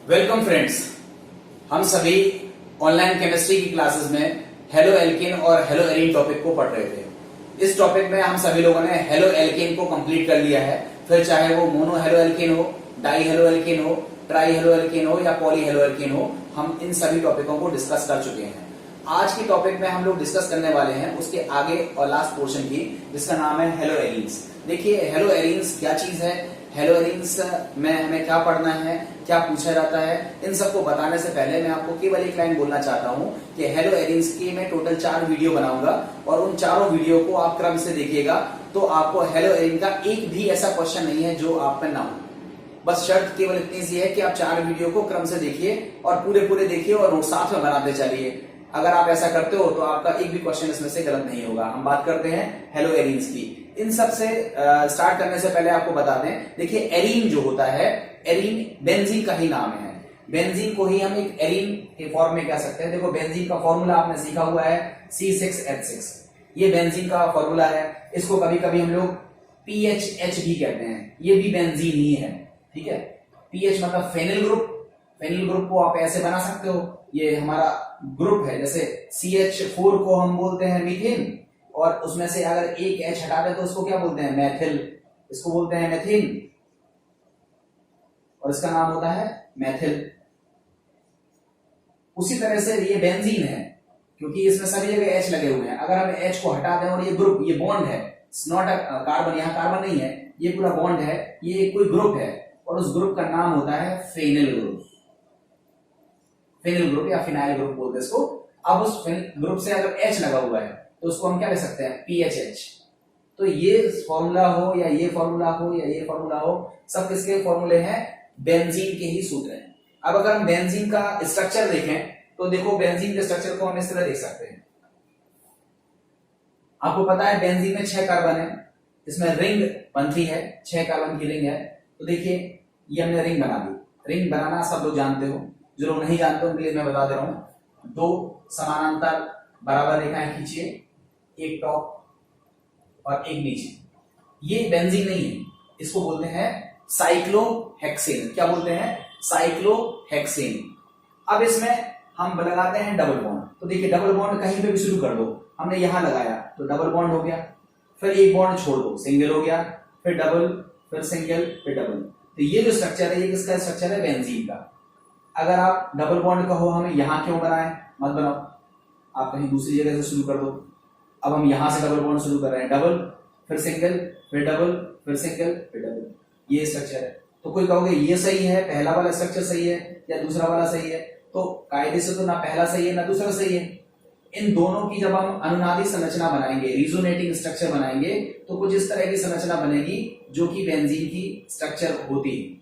Welcome friends, हम सभी online chemistry की क्लासेस में हेलो एल्केन और हेलो एरीन टॉपिक को पढ़ रहे थे। इस टॉपिक में हम सभी लोगों ने हेलो एल्केन को कंप्लीट कर लिया है। फिर चाहे वो मोनो हेलो एल्केन हो, डाई हेलो एल्केन हो, ट्राई हेलो एल्केन हो या पॉली हेलो एल्केन हो, हम इन सभी टॉपिकों को डिस्कस कर चुके हैं। आज की टॉपिक में हम लोग डिस्कस करने वाले हैं उसके आगे और लास्ट पोर्शन की, जिसका नाम है हेलो एरीन्स। देखिए, हेलो एरीन्स क्या चीज है, हेलो एरीन्स में हमें क्या पढ़ना है, क्या पूछा जाता है, इन सबको बताने से पहले मैं आपको केवल एक लाइन बोलना चाहता हूं कि हेलो एरीन्स की मैं टोटल 4 वीडियो बनाऊंगा और उन चारों वीडियो को आप क्रम से देखिएगा तो आपको हेलो एरीन का एक भी ऐसा क्वेश्चन नहीं है जो आप पे ना हो। बस शर्त केवल इतनी सी है कि आप 4 वीडियो को क्रम से देखिए और पूरे देखिए और नोट साथ में बनाते चलिए। अगर आप ऐसा करते हो तो आपका एक भी क्वेश्चन इसमें से गलत नहीं होगा। हम बात करते हैं हेलो एरीन्स की। इन सब से स्टार्ट करने से पहले आपको बता दें, देखिए एरीन जो होता है, एरीन बेंजीन का ही नाम है। बेंजीन को ही हम एक एरीन के फॉर्म में कह सकते हैं। देखो, बेंजीन का फॉर्मूला आपने सीखा हुआ है C6H6। ये बेंजीन का फॉर्मूला है। इसको कभी कभी हम लोग PHH भी कहते हैं, ये भी बेंजीन ही है। ठीक है, PH मतलब फेनिल ग्रुप। फेनिल ग्रुप को आप ऐसे बना सकते हो, ये हमारा ग्रुप है। जैसे CH4 को हम बोलते हैं मीथेन, और उसमें से अगर एक H हटा दे तो उसको क्या बोलते हैं, मैथिल। इसको बोलते हैं मेथिन और इसका नाम होता है मैथिल। उसी तरह से ये बेंजीन है, क्योंकि इसमें सभी जगह H लगे हुए हैं। अगर हम H को हटा दें और ये ग्रुप, ये बॉन्ड है, नॉट अ कार्बन, यहाँ कार्बन नहीं है, ये पूरा बॉन्ड है, ये कोई ग्रुप है और उस ग्रुप का नाम होता है फेनिल ग्रुप। फेनिल ग्रुप या फिनाइल ग्रुप बोलते हैं इसको। अब उस ग्रुप से अगर H लगा हुआ है तो उसको हम क्या ले सकते हैं, PHH। तो ये फॉर्मूला हो या ये फॉर्मूला हो या ये फॉर्मूला हो, सब किसके फॉर्मूले हैं, बेंजीन के ही सूत्र हैं। अब अगर हम बेंजीन का स्ट्रक्चर देखें तो देखो, बेंजीन के स्ट्रक्चर को हम इस तरह देख सकते हैं। आपको पता है बेंजीन में 6 कार्बन है, इसमें रिंग बनती है, 6 कार्बन की रिंग है। तो देखिए, ये हमने रिंग बना दी। रिंग बनाना सब लोग जानते हो, जो लोग नहीं जानते उनके लिए मैं बता दे रहा हूं। 2 समानांतर बराबर रेखाएं खींचिए, एक टॉप और एक नीचे। ये बेंजीन नहीं है, इसको बोलते हैं साइक्लोहेक्सेन। क्या बोलते हैं, साइक्लोहेक्सेन। अब इसमें हम लगाते हैं डबल बॉन्ड। तो देखिए, डबल बॉन्ड कहीं पे भी शुरू कर दो, हमने यहां लगाया तो डबल बॉन्ड हो गया, फिर एक बॉन्ड छोड़ दो, सिंगल हो गया, फिर डबल, फिर सिंगल, फिर डबल। तो ये जो स्ट्रक्चर है, ये किसका स्ट्रक्चर है, बेंजीन का। अगर आप डबल बॉन्ड कहो हमें यहां क्यों बनाए, मत बनाओ, आप कहीं दूसरी जगह से शुरू कर दो। अब हम यहां से डबल बॉन्ड शुरू कर रहे हैं, डबल, फिर सिंगल, फिर डबल, फिर सिंगल, फिर डबल। ये स्ट्रक्चर है। तो कोई कहोगे ये सही है, पहला वाला स्ट्रक्चर सही है या दूसरा वाला सही है, तो कायदे से तो ना पहला सही है ना दूसरा सही है। इन दोनों की जब हम अनुनादी संरचना बनाएंगे, रिजोनेटिंग स्ट्रक्चर बनाएंगे, तो कुछ इस तरह की संरचना बनेगी जो कि बेंजीन की स्ट्रक्चर होती है।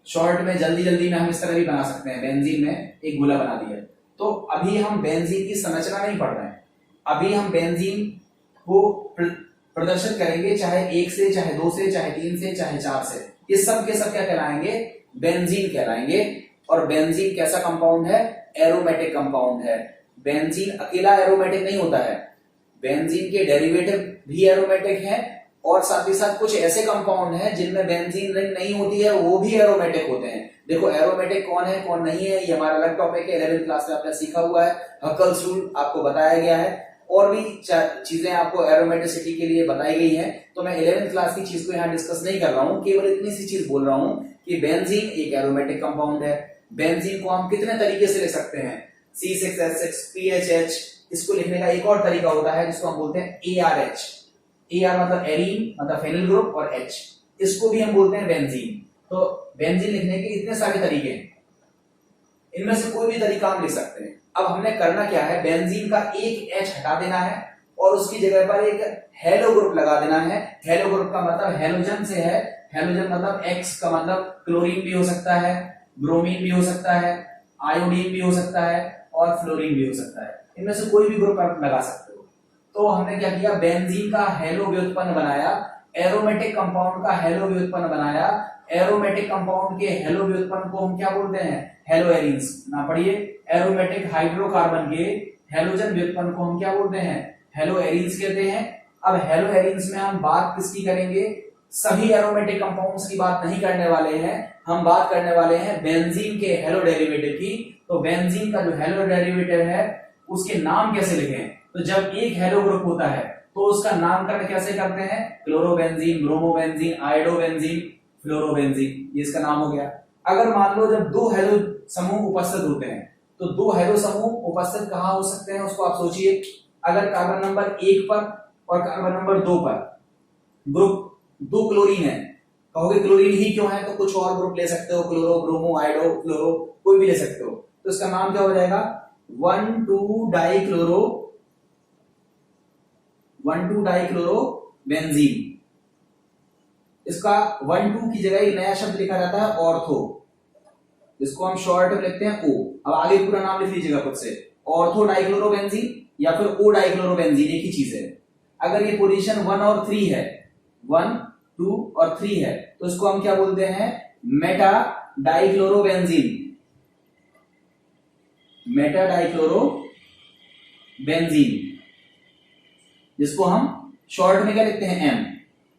शॉर्ट में जल्दी में हम इस तरह भी बना सकते हैं, बेंजीन में एक गोला बना दिया। तो अभी हम बेंजीन की संरचना नहीं पढ़ रहे हैं, अभी हम बेंजीन को प्रदर्शित करेंगे, चाहे 1 से, चाहे 2 से, चाहे 3 से, चाहे 4 से। ये सब के सब क्या कहलाएंगे, बेंजीन कहलाएंगे। और बेंजीन कैसा कंपाउंड है, एरोमेटिक कंपाउंड है। बेंजीन अकेला एरोमेटिक नहीं होता है, बेंजीन के डेरिवेटिव भी एरोमेटिक हैं, और साथ ही साथ कुछ ऐसे कंपाउंड हैं जिनमें बेंजीन रिंग नहीं होती है, वो भी एरोमेटिक होते हैं। देखो, एरोमेटिक कौन है कौन नहीं है, ये हमारा अलग टॉपिक है, 11th क्लास में आपने सीखा हुआ है, हकल्स रूल आपको बताया गया है, और भी चीजें आपको एरोमेटिसिटी के लिए बताई गई हैं। तो मैं 11th क्लास की चीज को यहाँ डिस्कस नहीं कर रहा हूँ, केवल इतनी सी चीज बोल रहा हूँ कि बेंजीन एक एरोमेटिक कंपाउंड है। बेंजीन को हम कितने तरीके से लिख सकते हैं, C6H6, PHH। इसको लिखने का एक और तरीका होता है जिसको हम बोलते हैं ARH। AR मतलब एरीन, मतलब फेनिल ग्रुप, और H इसको भी हम बोलते हैं बेंजीन। तो बेंजीन लिखने के इतने सारे तरीके हैं, इनमें से कोई भी तरीका हम लिख सकते हैं। अब हमने करना क्या है, बेंजीन का एक H हटा देना है और उसकी जगह पर एक हेलो ग्रुप लगा देना है। हेलो ग्रुप का मतलब हेलोजन से है, हेलोजन मतलब X का मतलब क्लोरीन भी हो सकता है, ब्रोमीन भी हो सकता है, आयोडीन भी हो सकता है और फ्लोरीन भी हो सकता है। इनमें से कोई भी ग्रुप आप लगा सकते हो। तो हमने क्या किया, बेंजीन का हेलो व्युत्पन्न बनाया, एरोमेटिक कंपाउंड का हेलो व्युत्पन्न बनाया। एरोमेटिक कंपाउंड के हेलो व्युत्पन्न को हम क्या बोलते हैं, हेलो एरीन्स। ना पढ़िए, एरोमेटिक हाइड्रोकार्बन के हेलोजन व्युत्पन्न को हम क्या बोलते हैं, हेलो एरीन्स कहते हैं। अब हेलो एरीन्स में हम बात किसकी करेंगे, सभी एरोमेटिक कंपाउंड्स की बात नहीं करने वाले हैं, हम बात करने वाले हैं बेंजीन के हेलो डेरिवेटिव की। तो बेंजीन का जो हेलो डेरिवेटिव है उसके नाम कैसे लिखें? तो जब एक हेलो ग्रुप होता है तो उसका नामकरण कैसे करते हैं? क्लोरोबेंजीन, ब्रोमोबेंजीन, आयोडोबेंजीन, फ्लोरोबेंजीन, ये इसका नाम हो गया। अगर मान लो जब दो हेलो समूह उपस्थित होते हैं तो दो हेलो समूह उपस्थित कहां हो सकते हैं उसको आप सोचिए। अगर कार्बन नंबर 1 पर और कार्बन नंबर 2 पर ग्रुप 2 क्लोरीन है, कहोगे क्लोरीन ही क्यों है? तो कुछ और ग्रुप ले सकते हो, क्लोरो, ब्रोमो, आयोडो, फ्लोरो, कोई भी ले सकते हो। तो इसका नाम क्या हो जाएगा? 1,2 डाइक्लोरो, 1,2 डाइक्लोरो बेंजीन। इसका 1,2 की जगह एक नया शब्द लिखा जाता है ऑर्थो, जिसको हम शॉर्ट में लिखते हैं ओ। अब आगे पूरा नाम लिख लीजिएगा खुद से, ऑर्थो डाइक्लोरोबेंजीन या फिर ओ डाइक्लोरोबेंजीन, एक ही चीज है। अगर ये पोजीशन 1 और 3 है, 1, 2 और 3 है, तो इसको हम क्या बोलते हैं? मेटा डाइक्लोरोबेंजीन, मेटा डाइक्लोरोबेंजीन, जिसको हम शॉर्ट में क्या लिखते हैं? एम,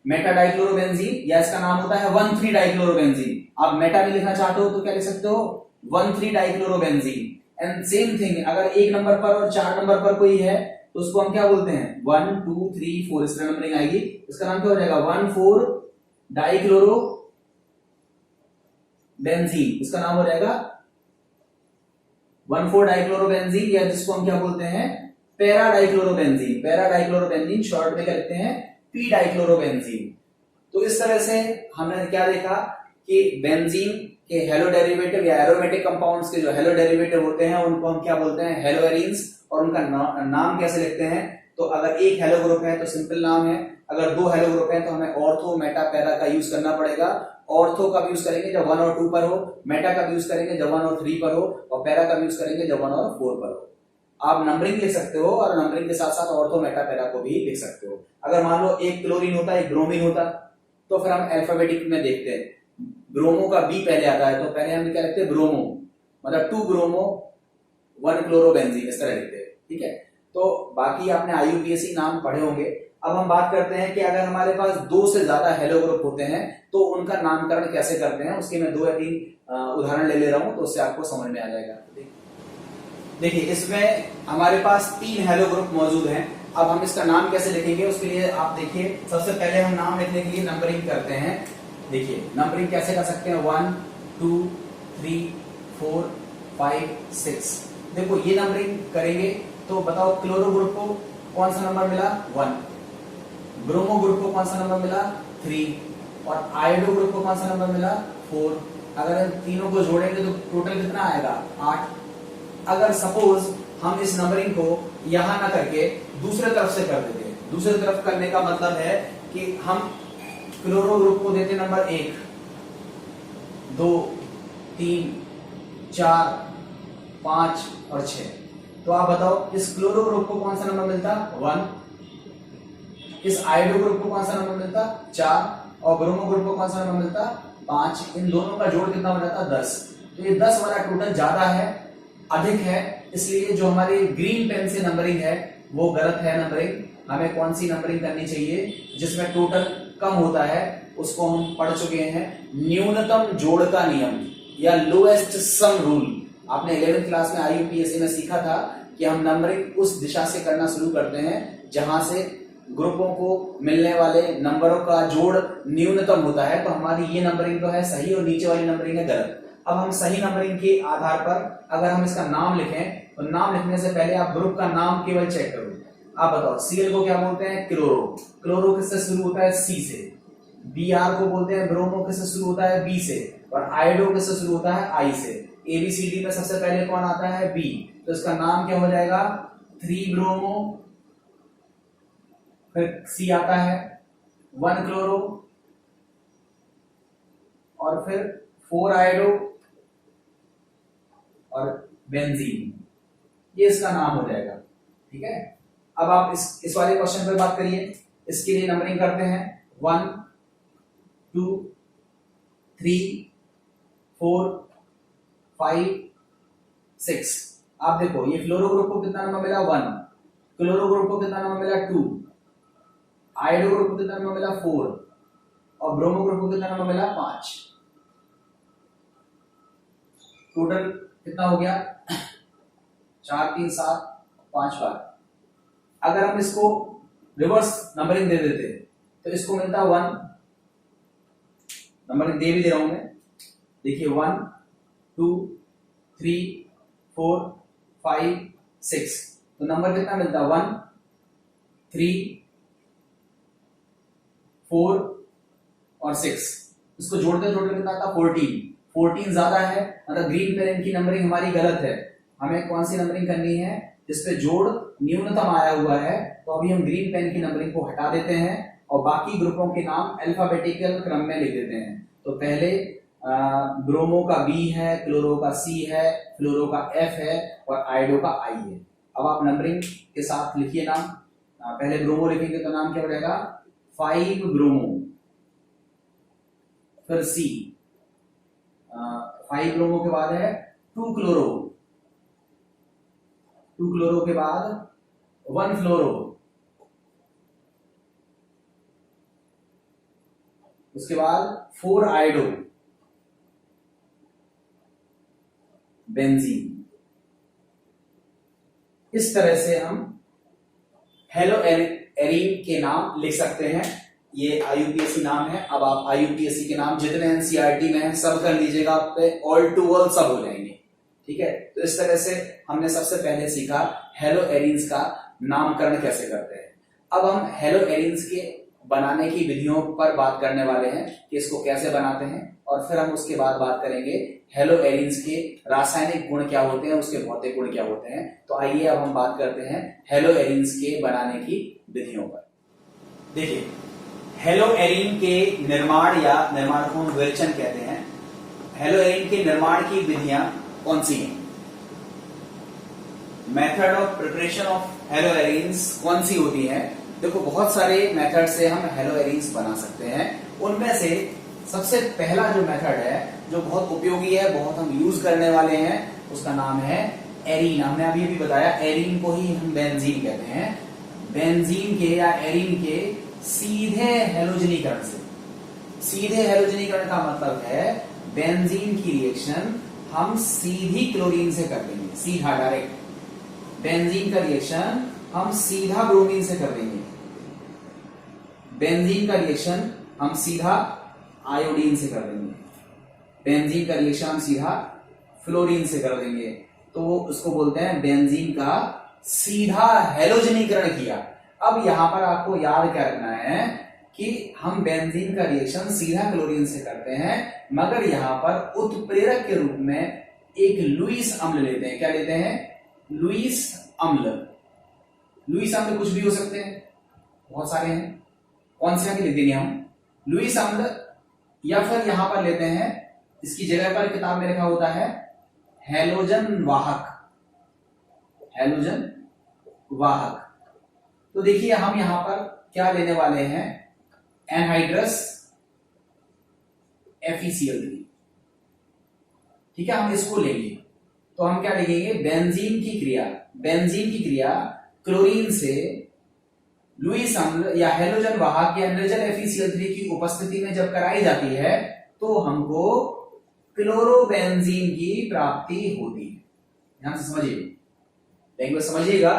मेटा डाइक्लोरोबेंजीन, या इसका नाम होता है 1,3 डाइक्लोरोबेंजीन। आप मेटा में लिखना चाहते हो तो क्या लिख सकते हो? 1,3 डाइक्लोरोबेंजीन। एंड सेम थिंग, अगर 1 नंबर पर और 4 नंबर पर कोई है तो उसको हम क्या बोलते हैं? 1, 2, 3, 4, इस तरह नंबरिंग आएगी। इसका नाम क्या हो जाएगा? 1,4 डाइक्लोरोबेंजीन, इसका नाम हो जाएगा 1,4 डाइक्लोरोबेंजीन, या जिसको हम क्या बोलते हैं? Para dichlorobenzene. Para dichlorobenzene short में क्या लिखते हैं? P dichlorobenzene. तो इस तरह से हमने क्या देखा कि बेंजीन के हेलो डेरिवेटिव या एरोमेटिक कंपाउंड्स के जो हेलो डेरिवेटिव होते हैं उनको हम क्या बोलते हैं? हेलोएरीन्स। और उनका नाम कैसे लिखते हैं? तो अगर एक हेलो ग्रुप है तो सिंपल नाम है, अगर 2 हेलो ग्रुप है तो हमें ऑर्थो, मेटा, पैरा का यूज करना पड़ेगा। ऑर्थो का भी यूज करेंगे जब 1 और 2 पर हो, मेटा का भी यूज करेंगे जब 1 और 3 पर हो, और पैरा का भी यूज करेंगे जब 1 और 4 पर हो। आप नंबरिंग लिख सकते हो और नंबरिंग के साथ साथ ऑर्थो, मेटा, पैरा को भी लिख सकते हो। अगर मान लो एक क्लोरीन होता है, एक ब्रोमीन होता, तो फिर हम अल्फाबेटिक में देखते हैं। ब्रोमो का बी पहले आता है तो पहले हम क्या लिखते हैं? ब्रोमो, मतलब 2 ब्रोमो 1 क्लोरोबेंजीन, इस तरह लिखते हैं। ठीक है, तो बाकी आपने आईयूपीएसी नाम पढ़े होंगे। अब हम बात करते हैं कि अगर हमारे पास 2 से ज्यादा हेलो ग्रुप होते हैं तो उनका नामकरण कैसे करते हैं। उसके मैं 2 या 3 उदाहरण ले रहा हूं तो उससे आपको समझ में आ जाएगा। देखिए, इसमें हमारे पास 3 हेलो ग्रुप मौजूद हैं। अब हम इसका नाम कैसे लिखेंगे उसके लिए आप देखिए, सबसे पहले हम नाम लिखने के लिए नंबरिंग करते हैं। देखिए नंबरिंग कैसे कर सकते हैं? 1, 2, 3, 4, 5, 6। देखो ये नंबरिंग करेंगे तो बताओ क्लोरो ग्रुप को कौन सा नंबर मिला? 1, ब्रोमो ग्रुप को कौन सा नंबर मिला? 3, और आयोडो ग्रुप को कौन सा नंबर मिला? 4। अगर इन तीनों को जोड़ेंगे तो टोटल कितना आएगा? 8। अगर सपोज हम इस नंबरिंग को यहां ना करके दूसरे तरफ से कर देते, दूसरे तरफ करने का मतलब है कि हम क्लोरो ग्रुप को देते नंबर 1, 2, 3, 4, 5 और 6। तो आप बताओ इस क्लोरो ग्रुप को कौन सा नंबर मिलता? 1। इस आयोडो ग्रुप को कौन सा नंबर मिलता? 4। और ब्रोमो ग्रुप को कौन सा नंबर मिलता? 5। इन दोनों का जोड़ कितना हो जाता? 10। तो ये 10 वाला टोटल ज्यादा है, अधिक है, इसलिए जो हमारी ग्रीन पेन से नंबरिंग है वो गलत है नंबरिंग। हमें कौन सी नंबरिंग करनी चाहिए जिसमें टोटल कम होता है? उसको हम पढ़ चुके हैं, न्यूनतम जोड़ का नियम या लोएस्ट सम रूल। आपने 11th क्लास में आईयूपीएसी में सीखा था कि हम नंबरिंग उस दिशा से करना शुरू करते हैं जहां से ग्रुपों को मिलने वाले नंबरों का जोड़ न्यूनतम होता है। तो हमारी ये नंबरिंग तो है सही और नीचे वाली नंबरिंग है गलत। अब हम सही नंबरिंग के आधार पर अगर हम इसका नाम लिखें तो नाम लिखने से पहले आप ग्रुप का नाम केवल चेक करो। आप बताओ सीएल को क्या बोलते हैं? क्लोरो। क्लोरो किससे शुरू होता है? सी से। बीआर को बोलते हैं ब्रोमो, किससे शुरू होता है? बी से। और आयोडो किससे शुरू होता है? आई से। एबीसीडी में सबसे पहले कौन आता है? बी। तो इसका नाम क्या हो जाएगा? 3 ब्रोमो, फिर सी आता है, 1 क्लोरो, और फिर 4 आयोडो और बेंजीन। ये इसका नाम हो जाएगा। ठीक है, अब आप इस वाले क्वेश्चन पर बात करिए। इसके लिए नंबरिंग करते हैं 1, 2, 3, 4, 5, 6। आप देखो ये फ्लोरो ग्रुप को कितना नंबर मिला? 1। क्लोरो ग्रुप को कितना नंबर मिला? 2। आयोडो ग्रुप को कितना नंबर मिला? 4। और ब्रोमो ग्रुप को कितना नंबर मिला 5। टोटल कितना हो गया 4 3 7 5 बार। अगर हम इसको रिवर्स नंबरिंग दे देते तो इसको मिलता 1, नंबरिंग दे भी दे रहा हूं मैं, देखिए 1 2 3 4 5 6, तो नंबर कितना मिलता 1 3 4 और 6, इसको जोड़ते टोटल कितना आता 14। 14 ज्यादा है, मतलब ग्रीन पेन की नंबरिंग हमारी गलत है। हमें कौन सी नंबरिंग करनी है जिसपे जोड़ न्यूनतम आया हुआ है, तो अभी हम ग्रीन पेन की नंबरिंग को हटा देते हैं और बाकी ग्रुपों के नाम अल्फाबेटिकल क्रम में लिख देते हैं। तो पहले ब्रोमो का बी है, क्लोरो का सी है, फ्लोरो का एफ है और आयोडो का आई है। अब आप नंबरिंग के साथ लिखिए नाम। पहले ब्रोमो लिखेंगे तो नाम क्या बढ़ेगा 5 ब्रोमो, फिर सी, 5 ब्रोमो के बाद है 2 क्लोरो, 2 क्लोरो के बाद 1 फ्लोरो, उसके बाद 4 आयोडो, बेंजीन। इस तरह से हम हेलो एरीन के नाम लिख सकते हैं। ये आईयूपीएससी नाम है। अब आप आईयूपीएससी के नाम जितने एनसीईआरटी में हैं सब कर लीजिएगा, आप पे ऑल टू ऑल सब हो जाएंगे, ठीक है। तो इस तरह से हमने सबसे पहले सीखा हेलो एरीन्स का नामकरण कैसे करते हैं। अब हम हेलो एरीन्स के बनाने की विधियों पर बात करने वाले हैं कि इसको कैसे बनाते हैं, और फिर हम उसके बाद बात करेंगे हेलो एरीन्स के रासायनिक गुण क्या होते हैं, उसके भौतिक गुण क्या होते हैं। तो आइए अब हम बात करते हैं हेलो एरीन्स के बनाने की विधियों पर। देखिए हेलो एरीन के निर्माण या निर्माण को हम विवेचन कहते हैं। हेलो एरीन के निर्माण की विधियां कौन सी हैं, method of preparation of hello arenes कौन सी होती है। देखो बहुत सारे मेथड से हम हेलो एरीन्स बना सकते हैं। उनमें से सबसे पहला जो मेथड है जो बहुत उपयोगी है, बहुत हम यूज करने वाले हैं, उसका नाम है एरीन। हमने अभी भी बताया एरीन को ही हम बेंजीन कहते हैं। बेंजीन के या एरीन के सीधे हेलोजनीकरण से, सीधे हेलोजनीकरण का मतलब है बेंजीन की रिएक्शन हम सीधी क्लोरीन से कर देंगे, सीधा डायरेक्ट। बेंजीन का रिएक्शन हम सीधा ब्रोमीन से कर देंगे, बेंजीन का रिएक्शन हम सीधा आयोडीन से कर देंगे, बेंजीन का रिएक्शन हम सीधा फ्लोरीन से कर देंगे। तो उसको बोलते हैं बेंजीन का सीधा हेलोजनीकरण किया। अब यहां पर आपको याद क्या रखना है कि हम बेंजीन का रिएक्शन सीधा क्लोरीन से करते हैं, मगर यहां पर उत्प्रेरक के रूप में एक लुईस अम्ल लेते हैं। क्या लेते हैं, लुईस अम्ल। लुईस अम्ल कुछ भी हो सकते हैं, बहुत सारे हैं, कौन से लिख देंगे हम, लुईस अम्ल। या फिर यहां पर लेते हैं, इसकी जगह पर किताब में लिखा होता है हैलोजन वाहक, हैलोजन वाहक। तो देखिए हम यहां पर क्या लेने वाले हैं, एनहाइड्रस FeCl3, ठीक है, हम इसको लेंगे। तो हम क्या लिखेंगे, बेंजीन की क्रिया, बेंजीन की क्रिया क्लोरीन से लुईस अम्ल या हेलोजन वाहक या निर्जल FeCl3 की उपस्थिति में जब कराई जाती है तो हमको क्लोरोबेंजीन की प्राप्ति होती है। ध्यान से समझिए, लैंग्वेज समझिएगा।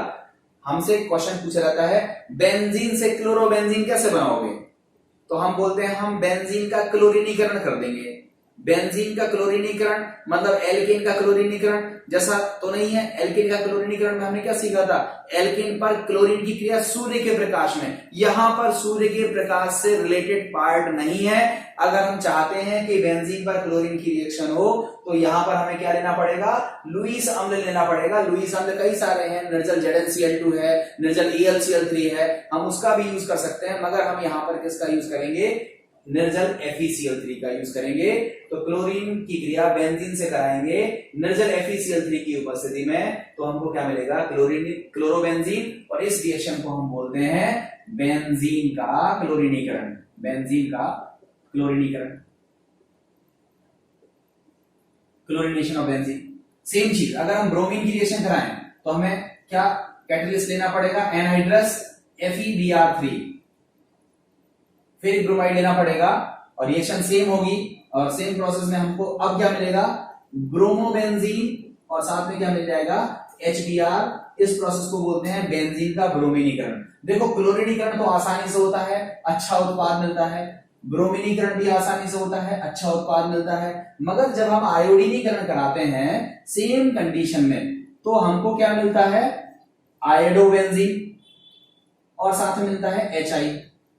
हमसे क्वेश्चन पूछा जाता है बेंजीन से क्लोरोबेंजीन कैसे बनाओगे, तो हम बोलते हैं हम बेंजीन का क्लोरीनीकरण कर देंगे। बेंजीन का क्लोरीनीकरण मतलब एल्केन का क्लोरीनीकरण जैसा तो नहीं है। एल्केन का क्लोरीनीकरण में हमने क्या सीखा था, एल्केन पर क्लोरीन की क्रिया सूर्य के प्रकाश में, यहां पर सूर्य के प्रकाश से रिलेटेड पार्ट नहीं है। अगर हम चाहते हैं कि बेंजीन पर क्लोरीन की रिएक्शन हो तो यहां पर हमें क्या लेना पड़ेगा, लुईस अम्ल लेना पड़ेगा। लुईस अम्ल कई सारे हैं, निर्जल ZnCl2 है, निर्जल ElCl3 है, हम उसका भी यूज कर सकते हैं, मगर हम यहां पर किसका यूज करेंगे, निर्जल FeCl3 का यूज करेंगे। तो क्लोरीन की क्रिया बेंजीन से कराएंगे निर्जल FeCl3 की उपस्थिति में, तो हमको क्या मिलेगा, क्लोरोबेंजीन, और इस रिएक्शन को हम बोलते हैं बेंजीन का क्लोरीनीकरण, बेंजीन का क्लोरीनीकरण, क्लोरीनेशन ऑफ बेंजीन। सेम चीज अगर हम ब्रोमीन की रिएक्शन कराएं तो हमें क्या कैटलिस्ट लेना पड़ेगा, एनहाइड्रस FeBr3, फिर ब्रोमाइड लेना पड़ेगा और रिएक्शन सेम होगी और सेम प्रोसेस में हमको अब क्या मिलेगा, ब्रोमोबेंजीन और साथ में क्या मिल जाएगा, HBr। इस प्रोसेस को बोलते हैं बेंजीन का ब्रोमीनीकरण। देखो क्लोरीनीकरण तो आसानी से होता है, अच्छा उत्पाद मिलता है, ब्रोमीनीकरण भी आसानी से होता है, अच्छा उत्पाद मिलता है, मगर जब हम आयोडीनीकरण कराते हैं सेम कंडीशन में तो हमको क्या मिलता है, आयोडोबेंजीन और साथ में मिलता है HI।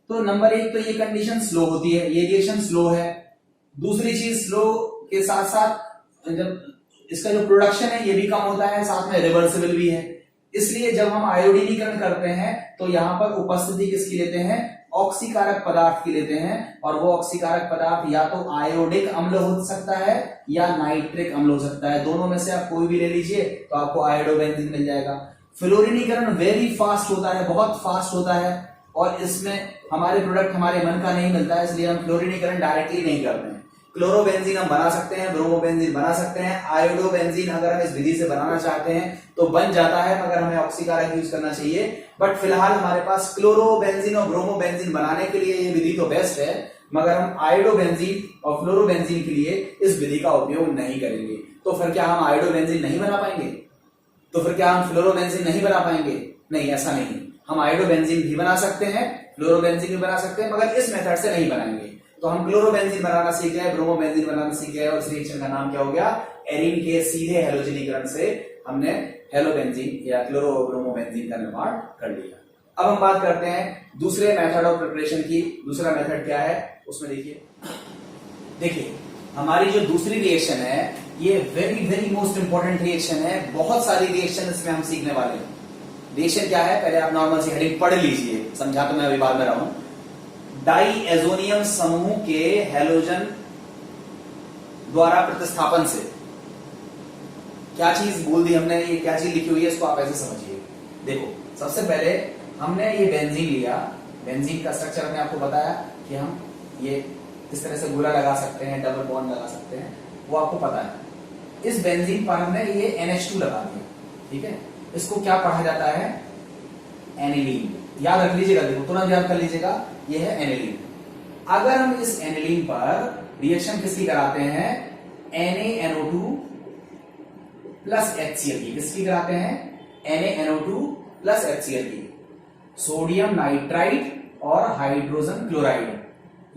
तो नंबर एक तो ये कंडीशन स्लो होती है, ये रिएक्शन स्लो है। दूसरी चीज स्लो के साथ साथ जब इसका जो प्रोडक्शन है ये भी कम होता है, साथ में रिवर्सिबल भी है। इसलिए जब हम आयोडीनीकरण करते हैं तो यहां पर उपस्थिति किसकी लेते हैं, ऑक्सीकारक पदार्थ की लेते हैं, और वो ऑक्सीकारक पदार्थ या तो आयोडिक अम्ल हो सकता है या नाइट्रिक अम्ल हो सकता है। दोनों में से आप कोई भी ले लीजिए तो आपको आयोडोबेंजीन मिल जाएगा। फ्लोरीनीकरण वेरी फास्ट होता है, बहुत फास्ट होता है, और इसमें हमारे प्रोडक्ट हमारे मन का नहीं मिलता है, इसलिए हम फ्लोरीनीकरण डायरेक्टली नहीं करते हैं। क्लोरोबेंजीन हम बना सकते हैं, ब्रोमोबेंजीन बना सकते हैं, आयोडोबेंजीन अगर हम इस विधि से बनाना चाहते हैं तो बन जाता है, मगर हमें ऑक्सीकारक यूज करना चाहिए। बट फिलहाल हमारे पास क्लोरोबेंजीन और ब्रोमोबेंजीन बनाने के लिए ये विधि तो बेस्ट है, मगर हम आयोडोबेंजीन और फ्लोरोबेंजीन के लिए इस विधि का उपयोग नहीं करेंगे। तो फिर क्या हम आयोडोबेंजीन नहीं बना पाएंगे, तो फिर क्या हम फ्लोरोबेंजीन नहीं बना पाएंगे? नहीं, ऐसा नहीं। हम आयोडोबेंजीन भी बना सकते हैं, फ्लोरोबेंजीन भी बना सकते हैं, मगर इस मेथड से नहीं बनाएंगे। तो हम क्लोरोबेंजीन बनाना सीख गए, ब्रोमोबेंजीन बनाना सीख गए, और इस रिएक्शन का नाम क्या हो गया, एरीन के सीधे हैलोजनीकरण से हमने हेलोबेंजीन या क्लोरोब्रोमोबेंजीन का निर्माण कर लिया। अब हम बात करते हैं दूसरे मेथड ऑफ प्रिपरेशन की। दूसरा मेथड क्या है उसमें देखिए हमारी जो दूसरी रिएक्शन है ये very very most important reaction है। बहुत सारी रिएक्शन इसमें हम सीखने वाले हैं। रिएक्शन क्या है, पहले आप नॉर्मल सी हेडिंग पढ़ लीजिए, समझा तो मैं अभी बाद में रहा हूं। डाइएजोनियम समूह के हैलोजन द्वारा प्रतिस्थापन से, क्या चीज बोल दी हमने, ये क्या चीज लिखी हुई है इसको आप ऐसे समझिए। देखो सबसे पहले हमने ये बेंजीन लिया, बेंजीन का स्ट्रक्चर हमने आपको बताया कि हम ये इस तरह से गोला लगा सकते हैं, डबल बॉन्ड लगा सकते हैं, वो आपको पता है। इस बेंजीन पर हमने ये NH2 लगा दिया, ठीक है। इसको क्या पढ़ा जाता है, एनिलीन। याद रख लीजिएगा, देखो तुरंत याद कर लीजिएगा, ये है एनिलीन। अगर हम इस एनिलीन पर रिएक्शन किसकी कराते हैं, NaNO2 प्लस HCl की, किसकी कराते हैं, NaNO2 प्लस HCl की, सोडियम नाइट्राइड और हाइड्रोजन क्लोराइड।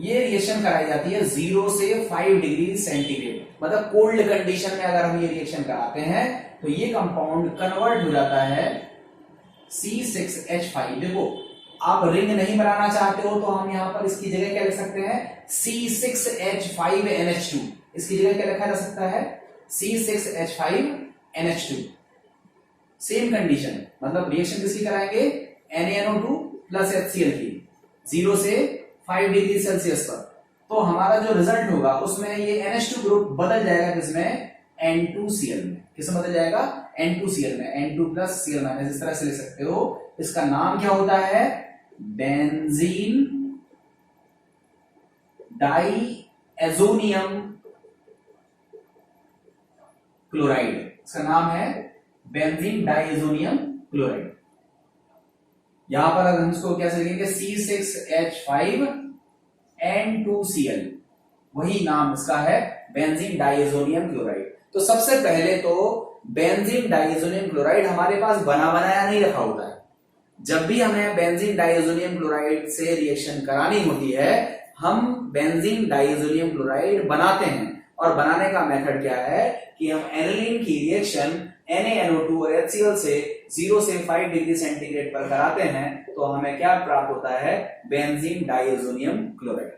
ये रिएक्शन कराई जाती है 0 से 5 डिग्री सेंटीग्रेड, मतलब कोल्ड कंडीशन में अगर हम ये रिएक्शन कराते हैं तो ये कंपाउंड कन्वर्ट हो जाता है C6H5। देखो आप रिंग नहीं बनाना चाहते हो तो हम यहां पर इसकी जगह क्या लिख सकते हैं, C6H5NH2। इसकी जगह क्या लिखा जा सकता है, C6H5NH2। सेम कंडीशन, मतलब रिएक्शन किसकी कराएंगे, NaNO2 प्लस HCl की 0 से 5 डिग्री सेल्सियस पर। तो हमारा जो रिजल्ट होगा उसमें ये NH2 ग्रुप बदल जाएगा किसमें, N2Cl में। किसमें बदल जाएगा, N2Cl में, N2 प्लस Cl माइनस, इस तरह से ले सकते हो। इसका नाम क्या होता है, बेंजीन डाइएजोनियम क्लोराइड। इसका नाम है बेंजीन डाइएजोनियम क्लोराइड। यहां पर अगर हम इसको क्या लिखेंगे, C6H5N2Cl, वही नाम इसका है, बेंजीन डाइएजोनियम क्लोराइड। तो सबसे पहले तो बेंजीन डाइएजोनियम क्लोराइड हमारे पास बना बनाया नहीं रखा होता है। जब भी हमें बेंजीन डाइएजोनियम क्लोराइड से रिएक्शन करानी होती है, हम बेंजीन डाइएजोनियम क्लोराइड बनाते हैं। और बनाने का मेथड क्या है कि हम एनिलीन की रिएक्शन NaNO2 और HCl से 0 से 5 डिग्री सेंटीग्रेड पर कराते हैं तो हमें क्या प्राप्त होता है, बेंजीन डाइएजोनियम क्लोराइड।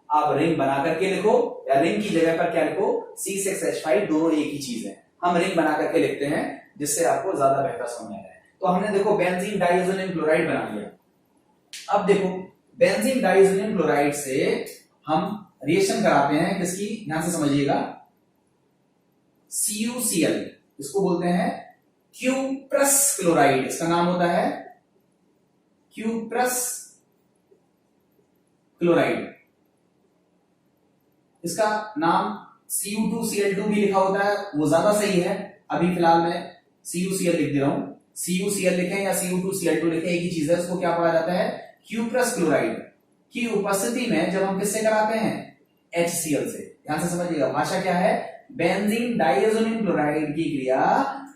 आप रिंग बना करके लिखो या रिंग की जगह पर क्या लिखो, C6H5, दोनों एक ही चीज है। हम रिंग बना करके लिखते हैं जिससे आपको ज्यादा बेहतर समझ में आए। तो हमने देखो बेंजीन डाइएजोनियम क्लोराइड बना लिया। अब देखो बेंजीन डाइएजोनियम क्लोराइड से हम रिएक्शन कराते हैं किसकी, ध्यान से समझिएगा, CuCl, इसको बोलते हैं क्यूप्रस क्लोराइड। इसका नाम होता है क्यूप्रस क्लोराइड। इसका नाम Cu2Cl2 भी लिखा होता है, वो ज्यादा सही है। अभी फिलहाल मैं CuCl लिख दे रहा हूं, CuCl लिखें या Cu2Cl2 लिखें, एक ही चीज है। इसको क्या पढ़ा जाता है, क्यूप्रस क्लोराइड की उपस्थिति में जब हम किससे कराते हैं, HCl से। ध्यान से समझिएगा, भाषा क्या है, बेंजीन डाइएज़ोनियम क्लोराइड की क्रिया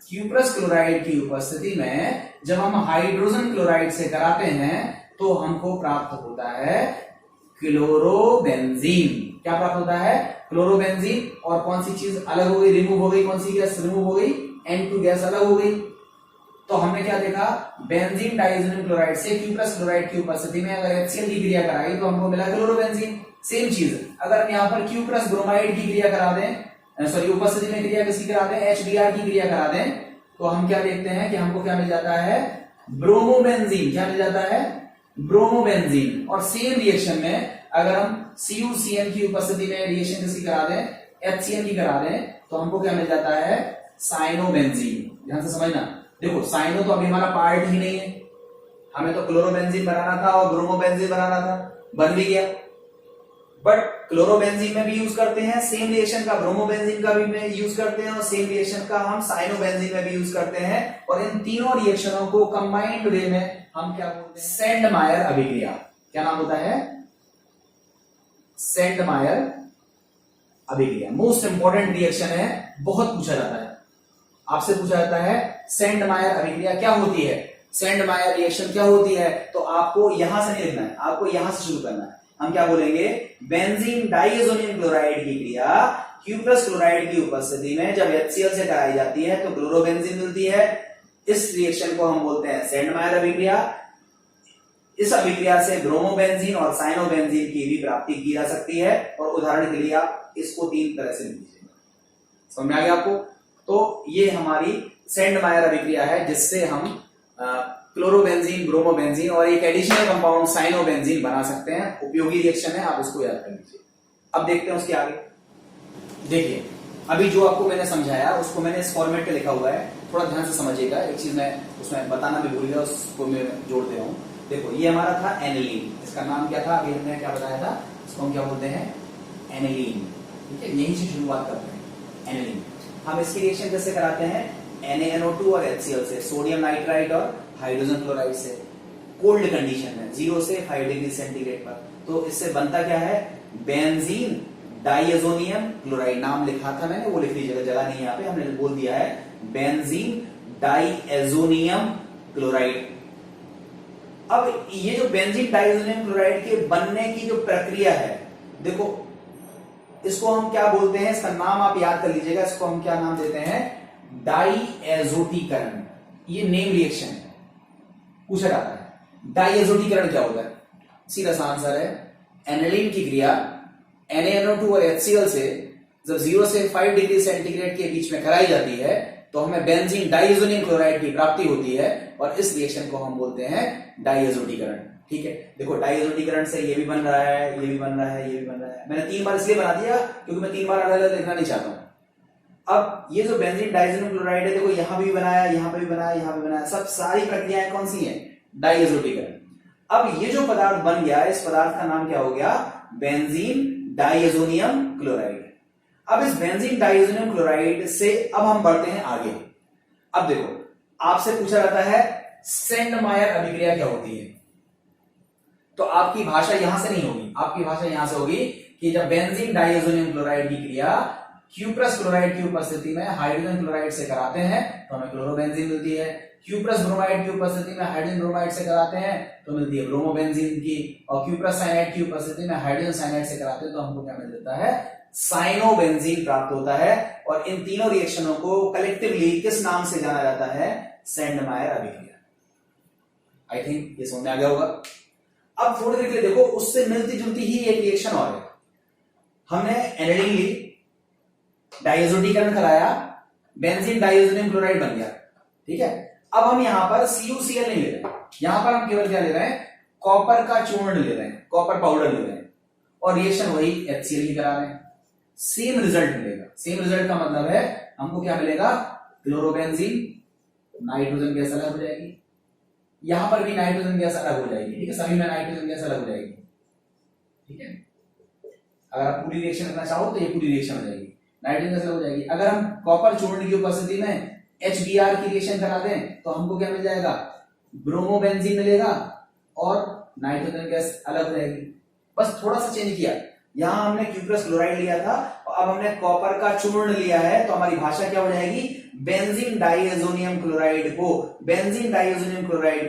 क्यूप्रस क्लोराइड की उपस्थिति में जब हम हाइड्रोजन क्लोराइड से कराते हैं तो हमको प्राप्त होता है क्लोरोबेंजीन। क्या प्राप्त होता है, क्लोरोबेंजीन। और कौन सी चीज अलग हो गई, रिमूव हो गई, कौन सी गैस रिमूव हो गई, N2 गैस अलग हो गई। तो हमने क्या देखा, बेंजीन डाइएज़ोनियम क्लोराइड से क्यूप्रस क्लोराइड की उपस्थिति में अगर HCl की क्रिया कराई तो हमको मिला क्लोरोबेंजीन। सेम चीज अगर हम यहाँ पर क्यूप्रस ब्रोमाइड की क्रिया करा दें, सॉरी उपस्थिति में क्रिया किसकी करा दें, HBr की क्रिया करा दें, तो हम क्या देखते हैं कि हमको क्या मिल जाता है, ब्रोमोबेंजीन। क्या मिल जाता है, ब्रोमोबेंजीन। और सेम रिएक्शन में अगर हम CuCN की उपस्थिति में रिएक्शन किसकी करा दें, HCl की करा दें, तो हमको क्या मिल जाता है, साइनोबेंजीन। ध्यान से समझना, देखो साइनो तो अभी हमारा पार्ट ही नहीं है, हमें तो क्लोरोबेंजीन बनाना था और ब्रोमोबेंजीन बनाना था, बन भी गया। बट क्लोरोबेंजीन में भी यूज करते हैं सेम रिएक्शन का, ब्रोमोबेंजीन का भी यूज करते हैं और सेम रिएक्शन का हम साइनोबेंजीन में भी यूज करते हैं। और इन तीनों रिएक्शनों को कंबाइंड वे में हम क्या बोलते हैं, सेंडमायर अभिक्रिया। क्या नाम होता है, सेंडमायर अभिक्रिया। मोस्ट इंपॉर्टेंट रिएक्शन है, बहुत पूछा जाता है, आपसे पूछा जाता है सेंडमायर अभिक्रिया क्या होती है, सेंडमायर रिएक्शन क्या होती है। तो आपको यहां से नहीं लिखना है, आपको यहां से शुरू करना है। हम क्या बोलेंगे, बेंजीन डाइएज़ोनियम क्लोराइड की क्रिया क्यूप्रस क्लोराइड की उपस्थिति में जब HCl से कराई जाती है तो क्लोरोबेंजीन मिलती है। इस रिएक्शन को हम बोलते हैं सेंडमायर अभिक्रिया। इस अभिक्रिया से ब्रोमोबेंजीन और साइनोबेंजीन की भी प्राप्ति की जा सकती है। और उदाहरण के लिए आप इसको 3 तरह से लीजिए, समझ में आ गया आपको। तो ये हमारी सेंडमायर अभिक्रिया है जिससे हम क्लोरोबेंजीन, ब्रोमोबेंजीन और एक एडिशनल कंपाउंड साइनोबेंजीन बना सकते हैं। उपयोगी रिएक्शन है, आप इसको याद कर लीजिए। अब देखते हैं उसके आगे। देखिए अभी जो आपको मैंने समझाया उसको मैंने इस फॉर्मेट पे लिखा हुआ है, थोड़ा ध्यान से समझिएगा। एक चीज मैं उसमें बताना भी भूल गया, उसको मैं जोड़ दे रहा हूं। देखो ये हमारा था एनिलीन, इसका नाम क्या था, अभी हमने क्या बताया था, इसको हम क्या बोलते हैं, एनिलीन। ठीक है, यहीं से शुरुआत करते हैं, एनिलीन। हम इसकी रिएक्शन कैसे कराते हैं, NaNO2 और HCl से, सोडियम नाइट्राइट और हाइड्रोजन क्लोराइड से, कोल्ड कंडीशन में 0 से 5 डिग्री सेंटीग्रेड पर। तो इससे बनता क्या है, बेंजीन डाइएज़ोनियम क्लोराइड। नाम लिखा था मैंने, वो लिख लीजिएगा, जगह नहीं यहाँ पे, हमने बोल दिया है बेंजीन डाइएज़ोनियम क्लोराइड। अब ये जो बेंजीन डाइएज़ोनियम क्लोराइड के बनने की जो प्रक्रिया है, देखो इसको हम क्या बोलते हैं, इसका नाम आप याद कर लीजिएगा। इसको हम क्या नाम देते हैं, डाइएज़ोटीकरण। ये नेम रिएक्शन है, पूछा जाता है डाइएज़ोटीकरण क्या होता है। सीधा सा आंसर है, एनिलीन की क्रिया NaNO2 और HCl से जब 0 से 5 डिग्री सेंटीग्रेड के बीच में कराई जाती है तो हमें बेंजीन डाइएज़ोनियम क्लोराइड की प्राप्ति होती है और इस रिएक्शन को हम बोलते हैं डाइएज़ोटीकरण। ठीक है, देखो डाइएज़ोटीकरण से ये भी बन रहा है, ये भी बन रहा है, ये भी बन रहा है। मैंने 3 बार इसलिए बना दिया क्योंकि मैं 3 बार अलग अलग लिखना नहीं चाहता हूं। अब ये जो बेंजीन डाइएज़ोनियम क्लोराइड है, देखो यहां भी बनाया, यहां पे भी बनाया, यहां पे बनाया, सब सारी प्रक्रियाएं कौन सी हैं, डाइएज़ोटीकरण। अब ये जो पदार्थ बन गया, इस पदार्थ का नाम क्या हो गया, बेंजीन डाइएज़ोनियम क्लोराइड। अब इस बेंजीन डाइएज़ोनियम क्लोराइड से अब हम बढ़ते हैं आगे। अब देखो आपसे पूछा जाता है सेंडमायर अभिक्रिया क्या होती है, तो आपकी भाषा यहां से नहीं होगी, आपकी भाषा यहां से होगी कि जब बेंजीन डाइएज़ोनियम क्लोराइड की क्रिया क्यूप्रस क्लोराइड की उपस्थिति में हाइड्रोजन क्लोराइड से कराते हैं तो हमें क्लोरोबेंजीन मिलती है। क्यूप्रस ब्रोमाइड की उपस्थिति में हाइड्रोजन ब्रोमाइड से कराते हैं तो मिलती है ब्रोमोबेंजीन की, और क्यूप्रस साइनाइड की उपस्थिति में हाइड्रोजन साइनाइड से कराते हैं तो हमको क्या मिल जाता है, साइनोबेंजीन प्राप्त होता है। और इन तीनों रिएक्शनों को कलेक्टिवली किस नाम से जाना जाता है, सेंडमायर अभिक्रिया। आई थिंक ये समझ में आ गया होगा। अब थोड़ी देर के लिए देखो, उससे मिलती जुलती ही एक रिएक्शन और है। हमने एनिलीन ली, डाइएज़ोटीकरण कराया, बेंजीन डाइएज़ोनियम क्लोराइड बन गया। ठीक है, अब हम यहां पर CuCl नहीं ले रहे, यहां पर हम केवल क्या ले रहे हैं, कॉपर का चूर्ण ले रहे हैं, कॉपर पाउडर ले रहे हैं, और रिएक्शन वही HCl की करा रहे हैं। सेम रिजल्ट मिलेगा। सेम रिजल्ट का मतलब है हमको क्या मिलेगा, क्लोरोबेंजीन, नाइट्रोजन गैस अलग हो जाएगी, यहां पर भी नाइट्रोजन गैस अलग हो जाएगी। ठीक है, सभी में नाइट्रोजन गैस अलग हो जाएगी। ठीक है, अगर आप पूरी रिएक्शन करना चाहो तो ये पूरी रिएक्शन हो जाएगी, नाइट्रोजन गैस अलग हो जाएगी। अगर हम कॉपर चूर्ण की उपस्थिति में HBr की रिएक्शन करा दें तो हमको क्या मिल जाएगा, ब्रोमोबेंजीन मिलेगा और नाइट्रोजन गैस अलग हो जाएगी। बस थोड़ा सा चेंज किया, यहां हमने क्यूप्रस क्लोराइड लिया था, अब हमने कॉपर का चूर्ण लिया है, तो हमारी भाषा क्या हो जाएगी, बेंजीन डाइएजोनियम क्लोराइड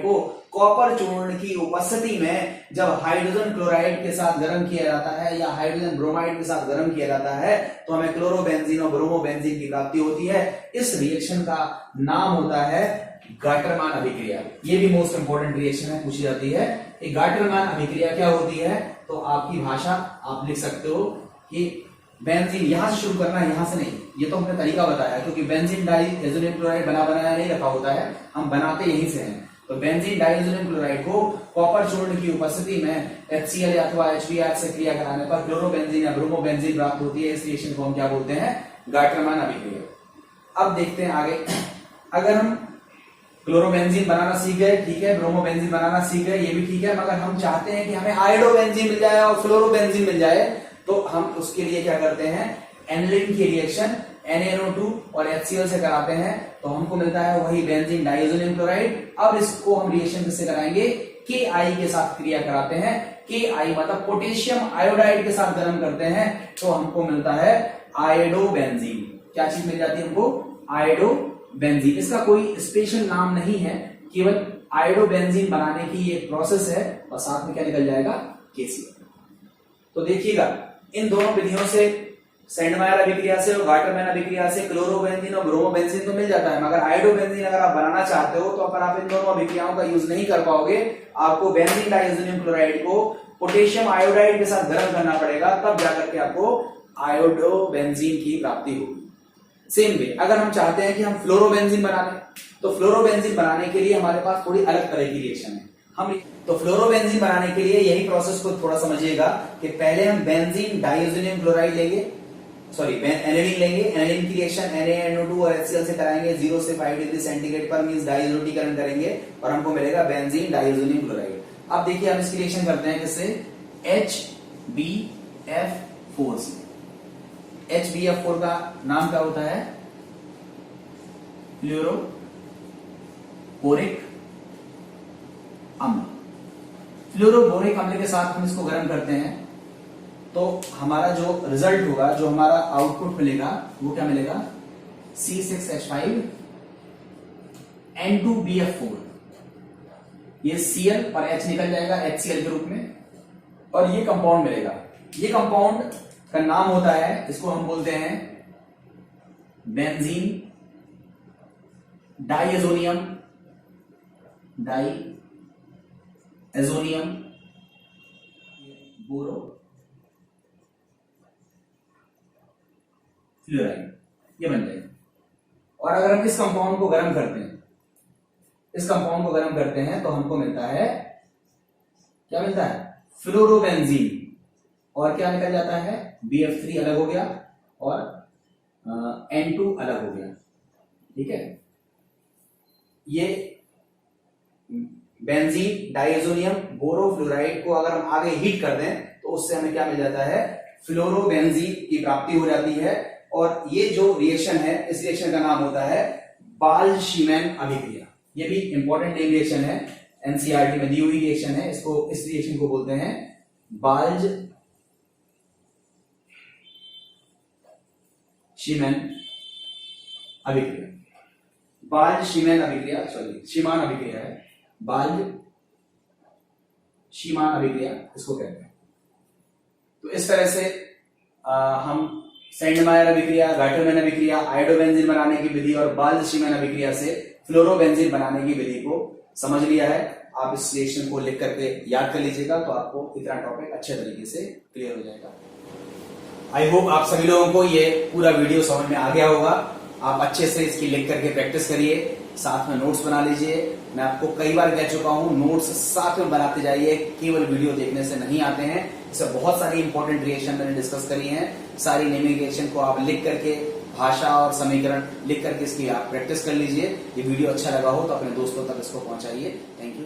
को कॉपर चूर्ण की उपस्थिति में जब हाइड्रोजन क्लोराइड के साथ गर्म किया जाता है या हाइड्रोजन ब्रोमाइड के साथ गर्म किया जाता है तो हमें क्लोरोबेंजीन और ब्रोमोबेंजीन की प्राप्ति होती है। इस रिएक्शन का नाम होता है गाटरमान अभिक्रिया। ये भी मोस्ट इंपोर्टेंट रिएक्शन है, पूछी जाती है कि गाटरमान अभिक्रिया क्या होती है। तो आपकी भाषा आप लिख सकते हो कि बेंजीन, यहां से शुरू करना है, यहां से नहीं, ये तो हमने तरीका बताया क्योंकि बेंजीन डाइएजोनियम क्लोराइड बनाया नहीं रखा होता है, हम बनाते यहीं से हैं। तो बेंजीन डाइएजोनियम क्लोराइड को कॉपर चूर्ण की उपस्थिति में HCl अथवा HBr से क्रिया कराने पर क्लोरोबेंजीन या ब्रोमोबेंजीन प्राप्त होती है। इस रिएक्शन को हम क्या बोलते हैं, गाटरमान अभिक्रिया। अब देखते हैं आगे, अगर हम क्लोरोबेंजीन बनाना सीख गए, ठीक है, ब्रोमोबेंजीन बनाना सीख गए, ये भी ठीक है, मगर हम चाहते हैं कि हमें आयोडोबेंजीन मिल जाए और फ्लोरोबेंजीन मिल जाए, तो हम उसके लिए क्या करते हैं, एनिलीन की रिएक्शन NaNO2 और HCl से कराते हैं, तो हमको मिलता है वही बेंजीन डाइएजोनियम क्लोराइड। अब इसको हम रिएक्शन किससे कराएंगे, Ki के साथ क्रिया कराते हैं। Ki मतलब पोटेशियम आयोडाइड के साथ गर्म करते हैं, तो हमको मिलता है आयोडोबेंजीन। क्या चीज मिल जाती है हमको, आयोडोबेंजीन। इसका कोई स्पेशल नाम नहीं है, केवल आयोडोबेंजीन बनाने की ये प्रोसेस है और साथ में क्या निकल जाएगा, KCl। तो देखिएगा इन दोनों विधियों से, सेंडमायर अभिक्रिया से और गाटरमैन अभिक्रिया से क्लोरोबेंजीन और ब्रोमोबेंजीन तो मिल जाता है, मगर आयोडोबेंजीन अगर आप बनाना चाहते हो तो अगर आप इन दोनों अभिक्रियाओं का यूज नहीं कर पाओगे, आपको बेंजीन डाइएजोनियम क्लोराइड को पोटेशियम आयोडाइड के साथ गर्म करना पड़ेगा, तब जाकर के आपको आयोडोबेंजीन की प्राप्ति होगी। सेम वे अगर हम चाहते हैं कि हम फ्लोरोबेंजीन बना लें, तो फ्लोरोबेंजीन बनाने के लिए हमारे पास थोड़ी अलग तरह की रिएक्शन है। तो फ्लोरोबेंजीन बनाने के लिए यही प्रोसेस को थोड़ा समझिएगा कि पहले हम बेंजीन डाइएजोनियम क्लोराइड लेंगे, सॉरी एनिलीन लेंगे, एनिलीन की रिएक्शन NaNO2 और HCl से कराएंगे, 0 से 5 डिग्री सेंटीग्रेड पर, मींस डाइइजोटरीकरण करेंगे और हमको मिलेगा बेंजीन डाइएजोनियम क्लोराइड। अब देखिए हम इसकी रिएक्शन करते हैं किससे, HbF4 से। HbF4 का नाम क्या होता है, फ्लोरोबोरिक अम्ल। फ्लोरोबोरिक अम्ल के साथ हम इसको गर्म करते हैं तो हमारा जो रिजल्ट होगा, जो हमारा आउटपुट मिलेगा, वो क्या मिलेगा, C6H5N2BF4। ये Cl और H निकल जाएगा HCl के रूप में और ये कंपाउंड मिलेगा। ये कंपाउंड का नाम होता है, इसको हम बोलते हैं बेंजीन डाइएजोनियम बोरो फ्लोराइड, ये बन जाएगा। और अगर हम इस कंपाउंड को गर्म करते हैं, तो हमको मिलता है, क्या मिलता है, फ्लोरोबेंजीन। और क्या निकल जाता है, BF3 अलग हो गया और N2 अलग हो गया, ठीक है। ये बेंजीन डाइएजोनियम बोरोफ्लोराइड को अगर हम आगे हीट कर दें तो उससे हमें क्या मिल जाता है, फ्लोरोबेंजीन की प्राप्ति हो जाती है। और ये जो रिएक्शन है, इस रिएक्शन का नाम होता है बाल्ज-शीमैन अभिक्रिया। ये भी इंपॉर्टेंट नेम रिएक्शन है, एनसीईआरटी में दी हुई रिएक्शन है। इस रिएक्शन को बोलते हैं बाल्ज-शीमैन अभिक्रिया। बाल्ज-शीमैन अभिक्रिया, सॉरी शीमान अभिक्रिया है, बाल्ज-शीमान अभिक्रिया इसको कहते हैं। तो इस तरह से हम सेंडमायर अभिक्रिया, गाटरमैन अभिक्रिया, आयोडोबेंजीन बनाने की विधि और बाल्ज-शीमैन अभिक्रिया से फ्लोरोबेंजीन बनाने की विधि को समझ लिया है। आप इस रिएक्शन को लिख करके याद कर लीजिएगा तो आपको इतना टॉपिक अच्छे तरीके से क्लियर हो जाएगा। आई होप आप सभी लोगों को ये पूरा वीडियो समझ में आ गया होगा। आप अच्छे से इसकी लिख करके प्रैक्टिस करिए, साथ में नोट्स बना लीजिए। मैं आपको कई बार कह चुका हूं, नोट्स साथ में बनाते जाइए, केवल वीडियो देखने से नहीं आते हैं। इसमें बहुत सारी इंपॉर्टेंट रिएक्शन मैंने डिस्कस करी हैं। सारी नेमिंग रिएक्शन को आप लिख करके, भाषा और समीकरण लिख करके इसकी आप प्रैक्टिस कर लीजिए। ये वीडियो अच्छा लगा हो तो अपने दोस्तों तक इसको पहुंचाइए। Thank you.